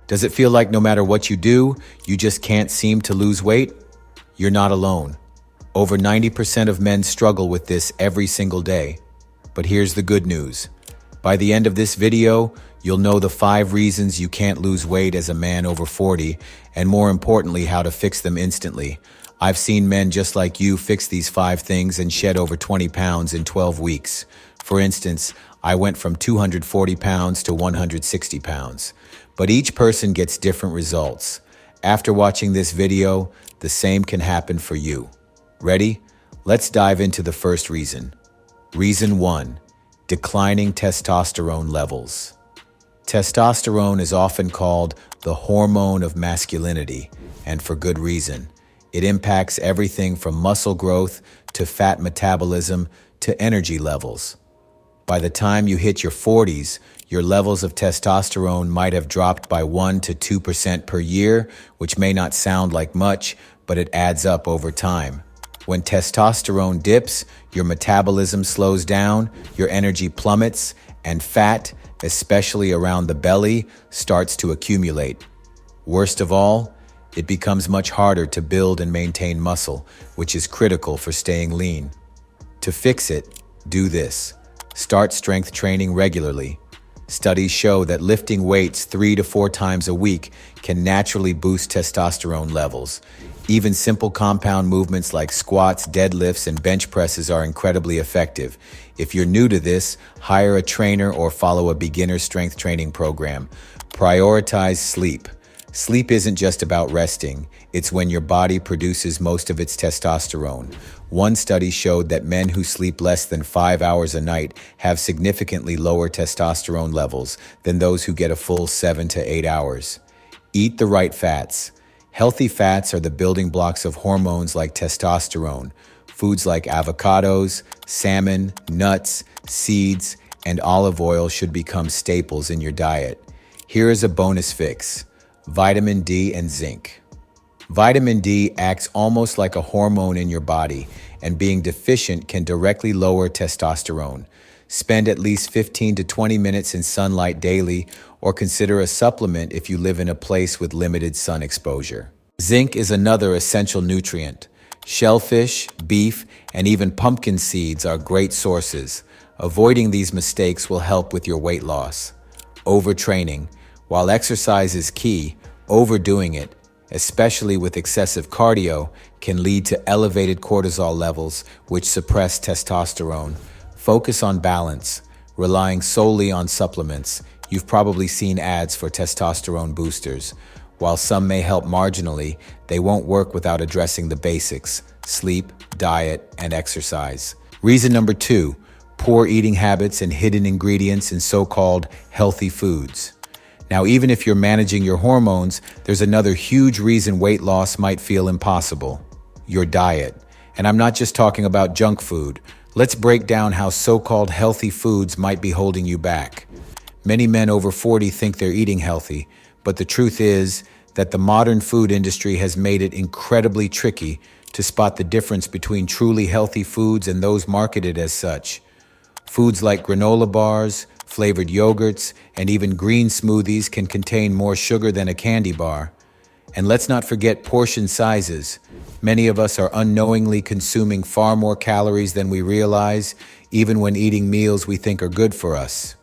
Does it feel like no matter what you do, you just can't seem to lose weight? You're not alone. Over 90% of men struggle with this every single day. But here's the good news. By the end of this video, you'll know the 5 reasons you can't lose weight as a man over 40, and more importantly, how to fix them instantly. I've seen men just like you fix these 5 things and shed over 20 pounds in 12 weeks. For instance, I went from 240 pounds to 160 pounds. But each person gets different results. After watching this video, the same can happen for you. Ready? Let's dive into the first reason. Reason 1. Declining testosterone levels. Testosterone is often called the hormone of masculinity, and for good reason. It impacts everything from muscle growth to fat metabolism to energy levels. By the time you hit your 40s, your levels of testosterone might have dropped by 1 to 2% per year, which may not sound like much, but it adds up over time. When testosterone dips, your metabolism slows down, your energy plummets, and fat, especially around the belly, starts to accumulate. Worst of all, it becomes much harder to build and maintain muscle, which is critical for staying lean. To fix it, do this. Start strength training regularly. Studies show that lifting weights 3 to 4 times a week can naturally boost testosterone levels. Even simple compound movements like squats, deadlifts, and bench presses are incredibly effective. If you're new to this, hire a trainer or follow a beginner strength training program. Prioritize sleep. Sleep isn't just about resting. It's when your body produces most of its testosterone. One study showed that men who sleep less than 5 hours a night have significantly lower testosterone levels than those who get a full 7 to 8 hours. Eat the right fats. Healthy fats are the building blocks of hormones like testosterone. Foods like avocados, salmon, nuts, seeds, and olive oil should become staples in your diet. Here is a bonus fix: vitamin D and zinc. Vitamin D acts almost like a hormone in your body, and being deficient can directly lower testosterone. Spend at least 15 to 20 minutes in sunlight daily, or consider a supplement if you live in a place with limited sun exposure. Zinc is another essential nutrient. Shellfish, beef, and even pumpkin seeds are great sources. Avoiding these mistakes will help with your weight loss. Overtraining. While exercise is key, overdoing it, especially with excessive cardio, can lead to elevated cortisol levels, which suppress testosterone. Focus on balance. Relying solely on supplements, you've probably seen ads for testosterone boosters. While some may help marginally, they won't work without addressing the basics: sleep, diet, and exercise. Reason number 2, poor eating habits and hidden ingredients in so-called healthy foods. Now, even if you're managing your hormones, there's another huge reason weight loss might feel impossible: your diet. And I'm not just talking about junk food. Let's break down how so-called healthy foods might be holding you back. Many men over 40 think they're eating healthy, but the truth is that the modern food industry has made it incredibly tricky to spot the difference between truly healthy foods and those marketed as such. Foods like granola bars, flavored yogurts, and even green smoothies can contain more sugar than a candy bar. And let's not forget portion sizes. Many of us are unknowingly consuming far more calories than we realize, even when eating meals we think are good for us.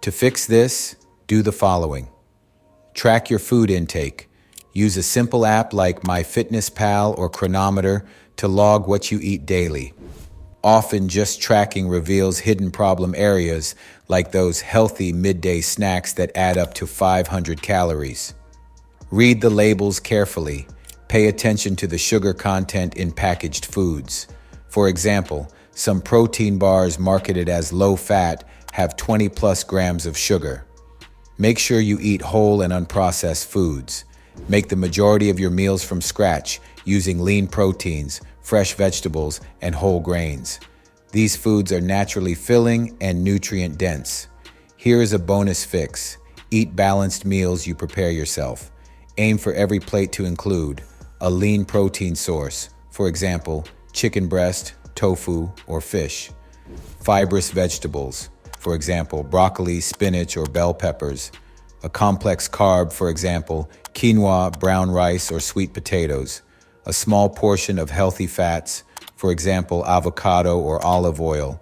To fix this, do the following. Track your food intake. Use a simple app like MyFitnessPal or Chronometer to log what you eat daily. Often just tracking reveals hidden problem areas, like those healthy midday snacks that add up to 500 calories. Read the labels carefully. Pay attention to the sugar content in packaged foods. For example, some protein bars marketed as low-fat have 20 plus grams of sugar. Make sure you eat whole and unprocessed foods. Make the majority of your meals from scratch, using lean proteins, fresh vegetables, and whole grains. These foods are naturally filling and nutrient-dense. Here is a bonus fix. Eat balanced meals you prepare yourself. Aim for every plate to include a lean protein source, for example, chicken breast, tofu, or fish. Fibrous vegetables, for example, broccoli, spinach, or bell peppers. A complex carb, for example, quinoa, brown rice, or sweet potatoes. A small portion of healthy fats, for example, avocado or olive oil.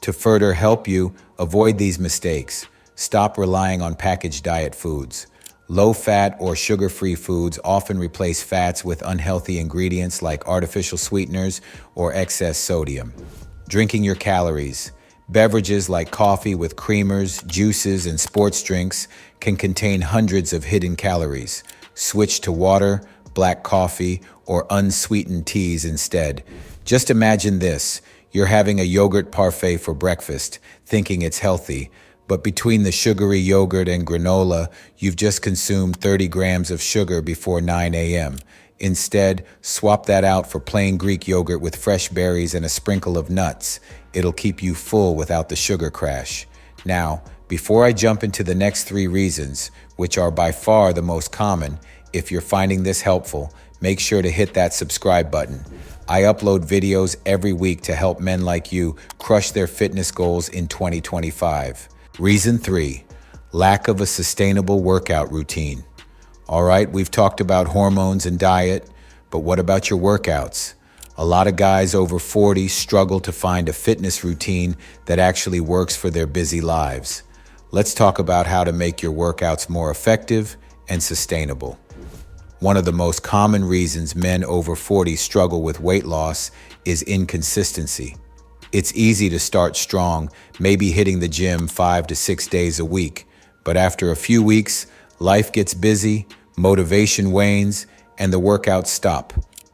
To further help you avoid these mistakes, stop relying on packaged diet foods. Low-fat or sugar-free foods often replace fats with unhealthy ingredients like artificial sweeteners or excess sodium. Drinking your calories. Beverages like coffee with creamers, juices, and sports drinks can contain hundreds of hidden calories. Switch to water, black coffee, or unsweetened teas instead. Just imagine this. You're having a yogurt parfait for breakfast, thinking it's healthy, but between the sugary yogurt and granola, you've just consumed 30 grams of sugar before 9 a.m. Instead, swap that out for plain Greek yogurt with fresh berries and a sprinkle of nuts. It'll keep you full without the sugar crash. Now, before I jump into the next 3 reasons, which are by far the most common, if you're finding this helpful, make sure to hit that subscribe button. I upload videos every week to help men like you crush their fitness goals in 2025. Reason 3, lack of a sustainable workout routine. All right, we've talked about hormones and diet, but what about your workouts? A lot of guys over 40 struggle to find a fitness routine that actually works for their busy lives. Let's talk about how to make your workouts more effective and sustainable. One of the most common reasons men over 40 struggle with weight loss is inconsistency. It's easy to start strong, maybe hitting the gym 5 to 6 days a week, but after a few weeks, life gets busy, motivation wanes, and the workouts stop.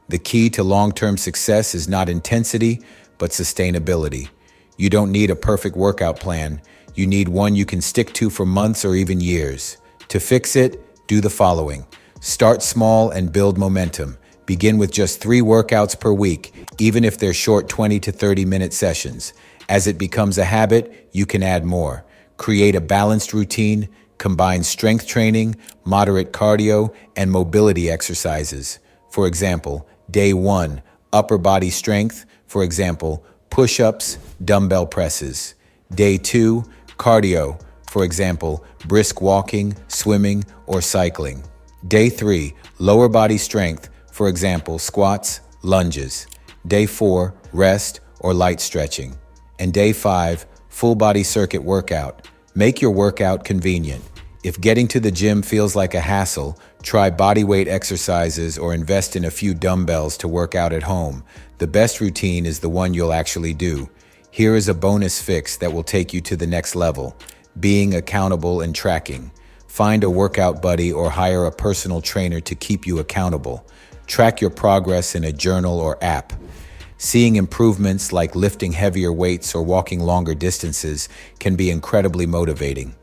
The key to long-term success is not intensity, but sustainability. You don't need a perfect workout plan. You need one you can stick to for months or even years. To fix it, do the following. Start small and build momentum. Begin with just 3 workouts per week, even if they're short 20 to 30-minute sessions. As it becomes a habit, you can add more. Create a balanced routine. Combine strength training, moderate cardio, and mobility exercises. For example, day 1, upper body strength, for example, push-ups, dumbbell presses. Day 2, cardio, for example, brisk walking, swimming, or cycling. Day 3, lower body strength, for example, squats, lunges. Day 4, rest or light stretching. And day 5, full body circuit workout. Make your workout convenient. If getting to the gym feels like a hassle, try bodyweight exercises or invest in a few dumbbells to work out at home. The best routine is the one you'll actually do. Here is a bonus fix that will take you to the next level: being accountable and tracking. Find a workout buddy or hire a personal trainer to keep you accountable. Track your progress in a journal or app. Seeing improvements like lifting heavier weights or walking longer distances can be incredibly motivating.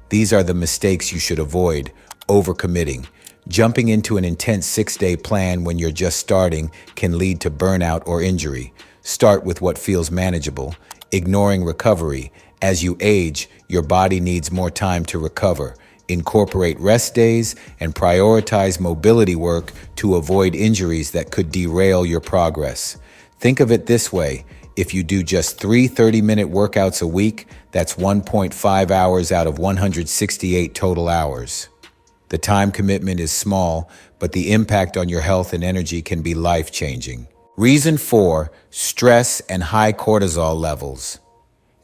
These are the mistakes you should avoid: overcommitting. Jumping into an intense 6-day plan when you're just starting can lead to burnout or injury. Start with what feels manageable, ignoring recovery. As you age, your body needs more time to recover. Incorporate rest days and prioritize mobility work to avoid injuries that could derail your progress. Think of it this way: if you do just 3 30-minute workouts a week, that's 1.5 hours out of 168 total hours. The time commitment is small, but the impact on your health and energy can be life-changing. Reason 4, stress and high cortisol levels.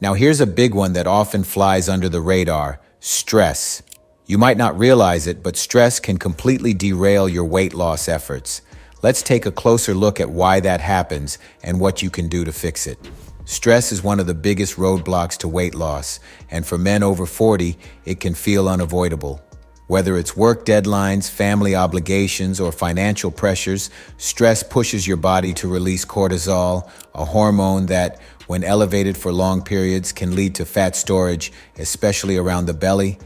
Now here's a big one that often flies under the radar: stress. You might not realize it, but stress can completely derail your weight loss efforts. Let's take a closer look at why that happens and what you can do to fix it. Stress is one of the biggest roadblocks to weight loss, and for men over 40, it can feel unavoidable. Whether it's work deadlines, family obligations, or financial pressures, stress pushes your body to release cortisol, a hormone that, when elevated for long periods, can lead to fat storage, especially around the belly.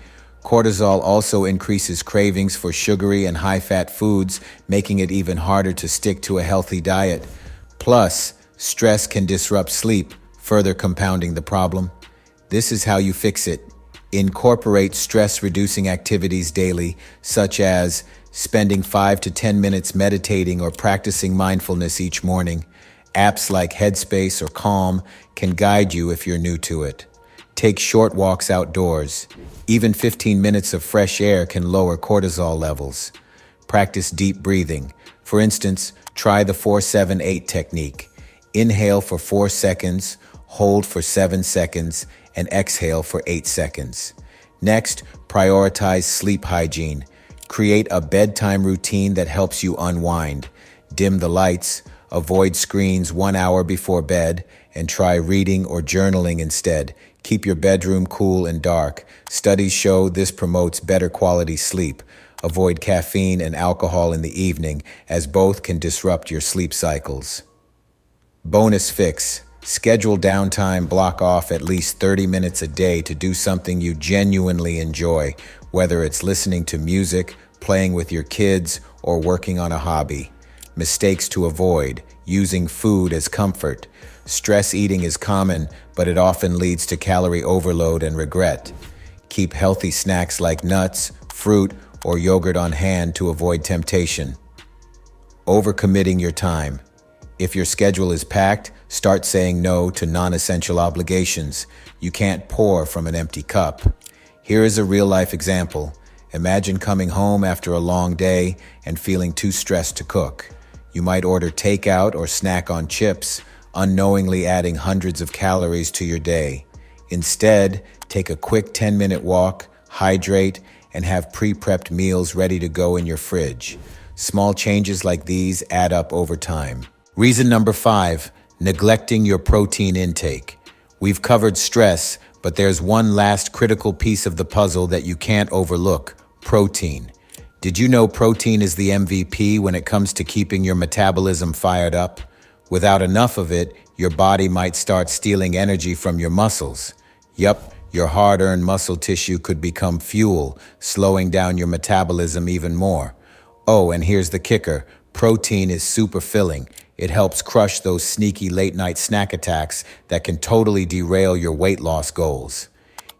Cortisol also increases cravings for sugary and high-fat foods, making it even harder to stick to a healthy diet. Plus, stress can disrupt sleep, further compounding the problem. This is how you fix it. Incorporate stress-reducing activities daily, such as spending 5 to 10 minutes meditating or practicing mindfulness each morning. Apps like Headspace or Calm can guide you if you're new to it. Take short walks outdoors. Even 15 minutes of fresh air can lower cortisol levels. Practice deep breathing. For instance, try the 4-7-8 technique. Inhale for 4 seconds, hold for 7 seconds, and exhale for 8 seconds. Next, prioritize sleep hygiene. Create a bedtime routine that helps you unwind. Dim the lights, avoid screens 1 hour before bed, and try reading or journaling instead. Keep your bedroom cool and dark. Studies show this promotes better quality sleep. Avoid caffeine and alcohol in the evening, as both can disrupt your sleep cycles. Bonus fix. Schedule downtime, block off at least 30 minutes a day to do something you genuinely enjoy, whether it's listening to music, playing with your kids, or working on a hobby. Mistakes to avoid: using food as comfort. Stress eating is common, but it often leads to calorie overload and regret. Keep healthy snacks like nuts, fruit, or yogurt on hand to avoid temptation. Overcommitting your time. If your schedule is packed, start saying no to non-essential obligations. You can't pour from an empty cup. Here is a real-life example. Imagine coming home after a long day and feeling too stressed to cook. You might order takeout or snack on chips, unknowingly adding hundreds of calories to your day. Instead, take a quick 10-minute walk, hydrate, and have pre-prepped meals ready to go in your fridge. Small changes like these add up over time. Reason number 5, neglecting your protein intake. We've covered stress, but there's one last critical piece of the puzzle that you can't overlook: protein. Did you know protein is the MVP when it comes to keeping your metabolism fired up? Without enough of it, your body might start stealing energy from your muscles. Yup, your hard-earned muscle tissue could become fuel, slowing down your metabolism even more. Oh, and here's the kicker: protein is super filling. It helps crush those sneaky late-night snack attacks that can totally derail your weight loss goals.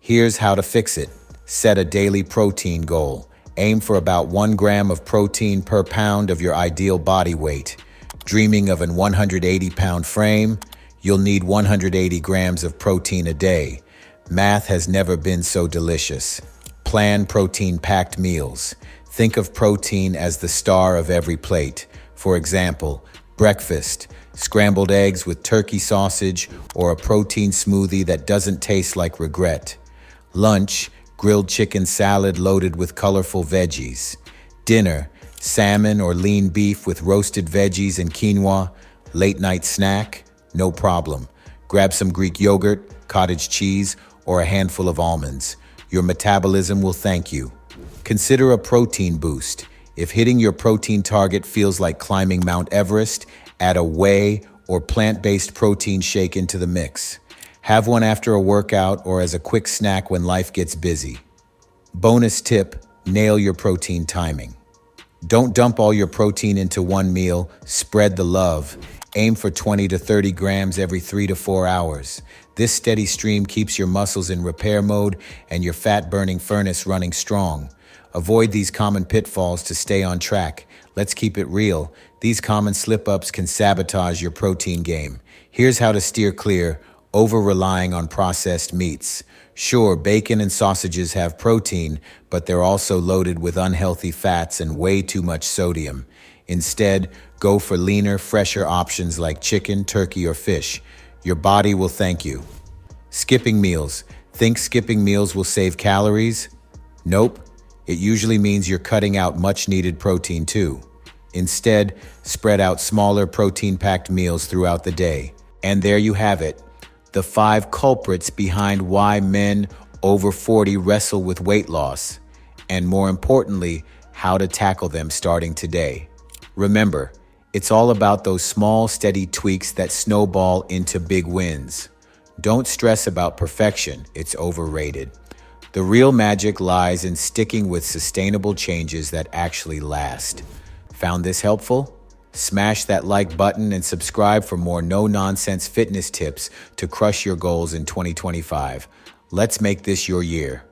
Here's how to fix it. Set a daily protein goal. Aim for about 1 gram of protein per pound of your ideal body weight. Dreaming of an 180-pound frame? You'll need 180 grams of protein a day. Math has never been so delicious. Plan protein-packed meals. Think of protein as the star of every plate. For example, breakfast, scrambled eggs with turkey sausage, or a protein smoothie that doesn't taste like regret. Lunch, grilled chicken salad loaded with colorful veggies. Dinner, salmon or lean beef with roasted veggies and quinoa. Late night snack, no problem. Grab some Greek yogurt, cottage cheese, or a handful of almonds. Your metabolism will thank you. Consider a protein boost. If hitting your protein target feels like climbing Mount Everest, add a whey or plant-based protein shake into the mix. Have one after a workout or as a quick snack when life gets busy. Bonus tip: nail your protein timing. Don't dump all your protein into one meal, spread the love. Aim for 20 to 30 grams every 3 to 4 hours. This steady stream keeps your muscles in repair mode and your fat-burning furnace running strong. Avoid these common pitfalls to stay on track. Let's keep it real. These common slip-ups can sabotage your protein game. Here's how to steer clear: over-relying on processed meats. Sure, bacon and sausages have protein, but they're also loaded with unhealthy fats and way too much sodium. Instead, go for leaner, fresher options like chicken, turkey, or fish. Your body will thank you. Skipping meals. Think skipping meals will save calories? Nope. It usually means you're cutting out much-needed protein too. Instead, spread out smaller protein-packed meals throughout the day. And there you have it. The 5 culprits behind why men over 40 wrestle with weight loss, and more importantly, how to tackle them starting today. Remember, it's all about those small, steady tweaks that snowball into big wins. Don't stress about perfection, it's overrated. The real magic lies in sticking with sustainable changes that actually last. Found this helpful? Smash that like button and subscribe for more no-nonsense fitness tips to crush your goals in 2025. Let's make this your year.